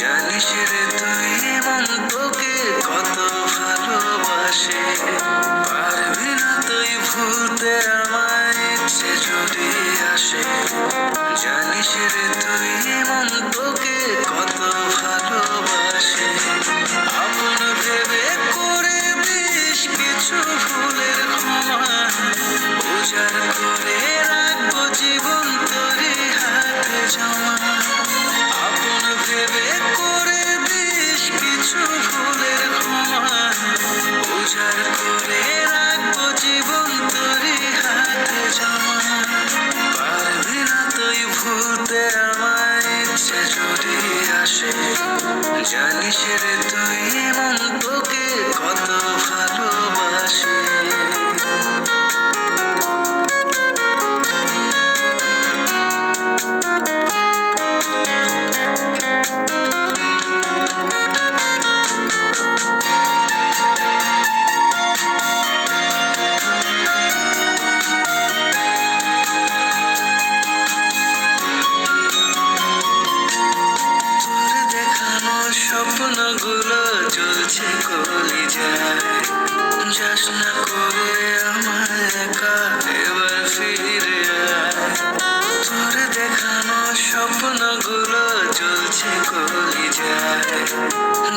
জানিস রে তুই মন তোকে কত ভালোবাসে, পারবি না তুই ভুলতে আমায় ইচ্ছে যদি আসে। জানিস রে তুই মন তোকে কত ভালোবাসে, আপন ভেবে করে দিস কিছু ভুলের ক্ষমা, উজাড় করে রাখবো জীবন তোরই হাতে জমা। আপন ভেবে করে দিস কিছু ভুলের ক্ষমা, উজাড় করে রাখবো জীবন তোরই হাতে জমা। পারবি না তুই ভুলতে আমায় ইচ্ছে যদি আসে, জানিস রে তুই মন তোকে কত ভালোবাসে। স্বপ্নগুলো চলছে কলিজায়, যাস না করে আমার একা এবার ফিরে আয়। তোর দেখানো স্বপ্নগুলো চলছে কলিজায়,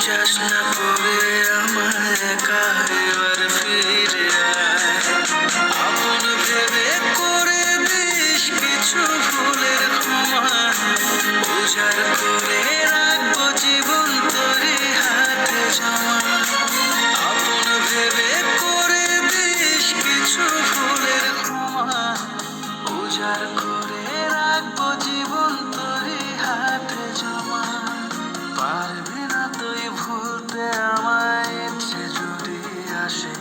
যাস না করে আমার একা এবার ফিরে আয়। আপন ভেবে করে দিস কিছু ভুলের ক্ষমা, উজাড় করে রাখবো জীবন তোরই হাতে জমা। আপন ভেবে করে দিস কিছু ভুলের ক্ষমা, উজাড় করে রাখবো জীবন তোরই হাতে জমা। পারবি না তুই ভুলতে আমায় ইচ্ছে যদি আসে,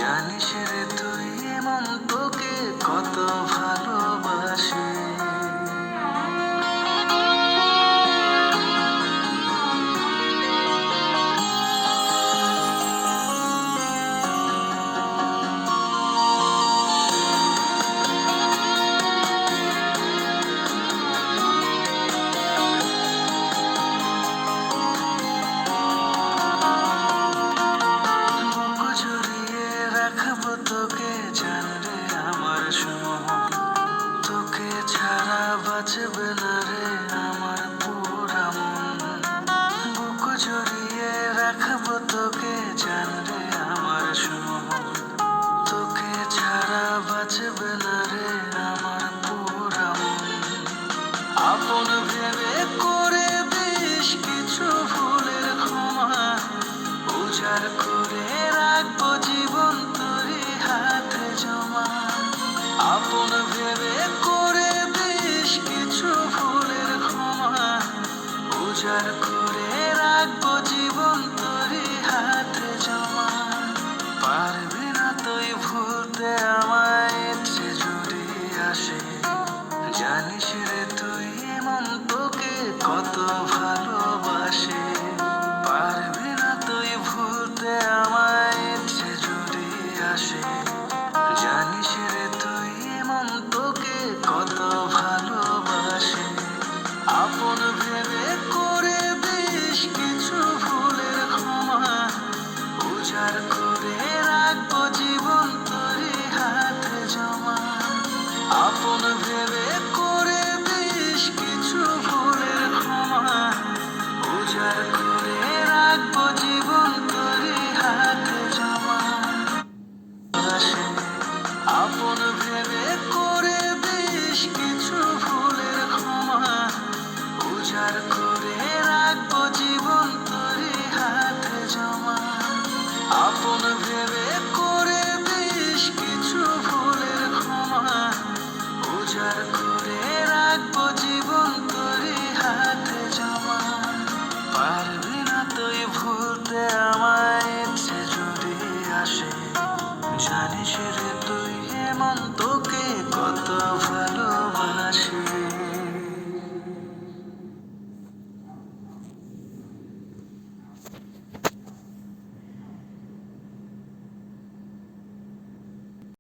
জানিস রে তুই মন তোকে কত ভালোবাসে। রাখবো তোকে জানরে আমার সুমন, তোকে ছাড়া বাঁচবে না রে আমার পুরা মন। বুক জড়িয়ে রাখবো তোকে জানরে আমার সুমন, তোকে ছাড়া বাঁচবে না রে আমার পুরা মন। আপন ভেবে করে দিস কিছু ভুলের ক্ষমা, উজাড় করে রাখবো জীবন তোরই হাতে জমা। আপন ভেবে করে দিস কিছু ভুলের ক্ষমা, উজাড় করে রাখবো জীবন তোরই হাতে জমা। পারবি না তুই ভুলতে আমায় ইচ্ছে যদি আসে, জানিস রে তুই মন তোকে কত ভালো।